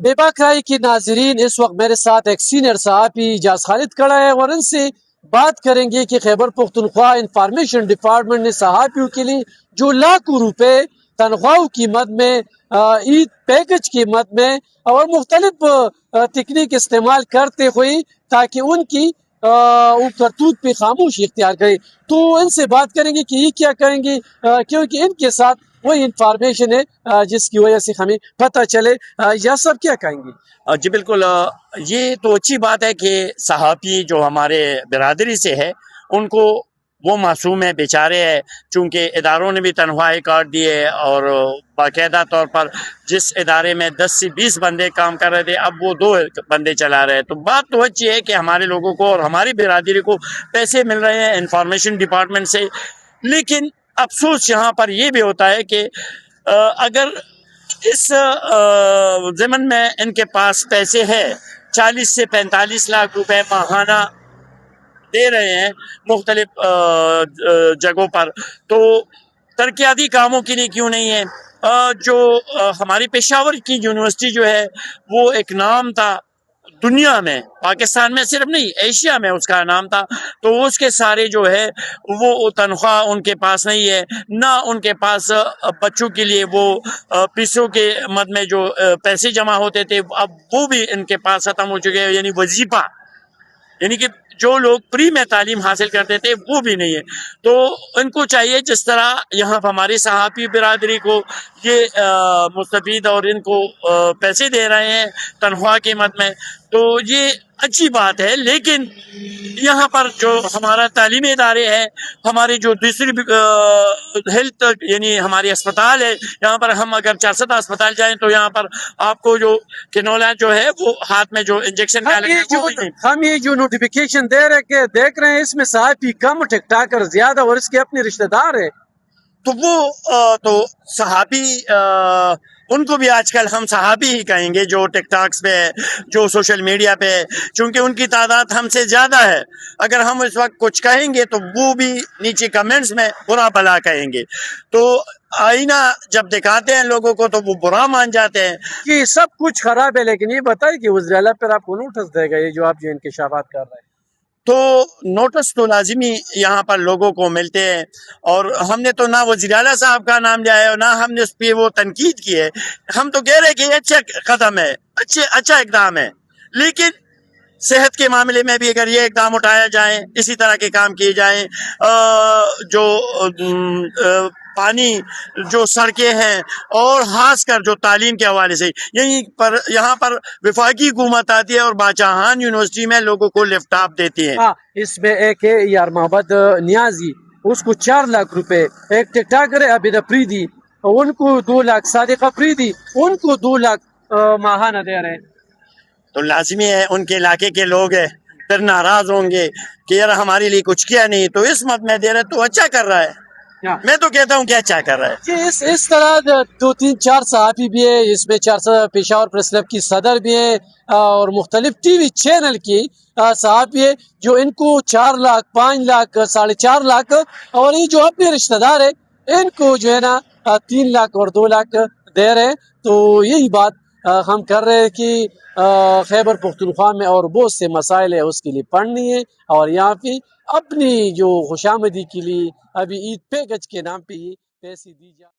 بے باک رائے کے ناظرین، اس وقت میرے ساتھ ایک سینئر صحافی اجاز خالد کھڑا ہے اور ان سے بات کریں گے کہ خیبر پختونخوا انفارمیشن ڈپارٹمنٹ نے صحافیوں کے لیے جو لاکھوں روپے تنخواہوں کی مد میں، عید پیکج کی مد میں اور مختلف تکنیک استعمال کرتے ہوئے تاکہ ان کی کرتوت پہ خاموشی اختیار کرے، تو ان سے بات کریں گے کہ یہ کیا کریں گے، کیونکہ ان کے ساتھ وہی انفارمیشن ہے جس کی وجہ سے ہمیں پتہ چلے۔ یہ سب کیا کہیں گے؟ جی بالکل، یہ تو اچھی بات ہے کہ صحافی جو ہمارے برادری سے ہے ان کو وہ معصوم ہے، بیچارے ہیں، چونکہ اداروں نے بھی تنخواہیں کاٹ دی ہے اور باقاعدہ طور پر جس ادارے میں 10 سے 20 بندے کام کر رہے تھے اب وہ 2 بندے چلا رہے ہیں۔ تو بات تو اچھی ہے کہ ہمارے لوگوں کو اور ہماری برادری کو پیسے مل رہے ہیں انفارمیشن ڈپارٹمنٹ سے، لیکن افسوس یہاں پر یہ بھی ہوتا ہے کہ اگر اس ضمن میں ان کے پاس پیسے ہے، 40 سے 45 لاکھ روپے ماہانہ دے رہے ہیں مختلف جگہوں پر، تو ترقیاتی کاموں کے لیے کیوں نہیں ہے؟ جو ہماری پشاور کی یونیورسٹی جو ہے وہ ایک نام تھا دنیا میں، پاکستان میں صرف نہیں ایشیا میں اس کا نام تھا، تو اس کے سارے جو ہے وہ تنخواہ ان کے پاس نہیں ہے، نہ ان کے پاس بچوں کے لیے وہ پیسوں کے مد میں جو پیسے جمع ہوتے تھے اب وہ بھی ان کے پاس ختم ہو چکے ہیں، یعنی وظیفہ، یعنی کہ جو لوگ فری میں تعلیم حاصل کرتے تھے وہ بھی نہیں ہے۔ تو ان کو چاہیے جس طرح یہاں ہماری صحافی برادری کو یہ مستفید اور ان کو پیسے دے رہے ہیں تنخواہ کی مد میں، تو یہ اچھی بات ہے، لیکن یہاں پر جو ہمارا تعلیمی ادارے ہیں، ہماری جو دوسری ہیلتھ یعنی ہماری اسپتال ہے، یہاں پر ہم اگر چارسدہ اسپتال جائیں تو یہاں پر آپ کو جو کنولا جو ہے وہ ہاتھ میں جو انجیکشن ہم یہ جو نوٹیفیکیشن دیکھ رہے ہیں اس میں صحافی کم، ٹک ٹاکر زیادہ اور اس کے اپنے رشتہ دار ہیں، تو وہ تو صحافی ان کو بھی آج کل ہم صحافی ہی کہیں گے جو ٹک ٹاکس پہ، جو سوشل میڈیا پہ، چونکہ ان کی تعداد ہم سے زیادہ ہے، اگر ہم اس وقت کچھ کہیں گے تو وہ بھی نیچے کمنٹس میں برا بھلا کہیں گے، تو آئینہ جب دکھاتے ہیں لوگوں کو تو وہ برا مان جاتے ہیں کہ سب کچھ خراب ہے۔ لیکن یہ بتائیں کہ وزیر اعلیٰ پر آپ کو نوٹس دے گا یہ جو آپ جو انکشافات کر رہے ہیں؟ تو نوٹس تو لازمی یہاں پر لوگوں کو ملتے ہیں، اور ہم نے تو نہ وزیر اعلیٰ صاحب کا نام لیا ہے اور نہ ہم نے اس پہ وہ تنقید کی ہے، ہم تو کہہ رہے کہ یہ اچھا قدم ہے، اچھا اقدام ہے، لیکن صحت کے معاملے میں بھی اگر یہ اقدام اٹھایا جائیں، اسی طرح کے کام کیے جائیں، جو پانی، جو سڑکیں ہیں، اور خاص کر جو تعلیم کے حوالے سے یہاں پر وفاقی حکومت آتی ہے اور باچاہان یونیورسٹی میں لوگوں کو لیپ ٹاپ دیتی ہے۔ اس میں ایک ہے یار محمد نیازی، اس کو 4 لاکھ روپے، ایک ٹک ٹاکر ہے عبید افریدی ان کو 2 لاکھ، صادق افریدی ان کو 2 لاکھ ماہانہ دے رہے ہیں۔ تو لازمی ہے ان کے علاقے کے لوگ ہیں پھر ناراض ہوں گے کہ یار ہمارے لیے کچھ کیا نہیں، تو اس مد میں دے رہے تو اچھا کر رہا ہے، میں تو کہتا ہوں کہ اچھا کر رہا ہے۔ اس طرح 2-3-4 صحافی بھی ہے، اس میں 400 پشاور پریس کلب کی صدر بھی ہے اور مختلف ٹی وی چینل کی صحافی ہے جو ان کو 4 لاکھ، 5 لاکھ، 4.5 لاکھ، اور یہ جو اپنے رشتہ دار ہے ان کو جو ہے نا 3 لاکھ اور 2 لاکھ دے رہے ہیں۔ تو یہی بات ہم کر رہے ہیں کہ خیبر پختونخوا میں اور بہت سے مسائل ہیں اس کے لیے پڑھنی ہے، اور یہاں پہ اپنی جو خوشامدی کے لیے ابھی عید پیکج کے نام پہ ہی پیسے دی جائے۔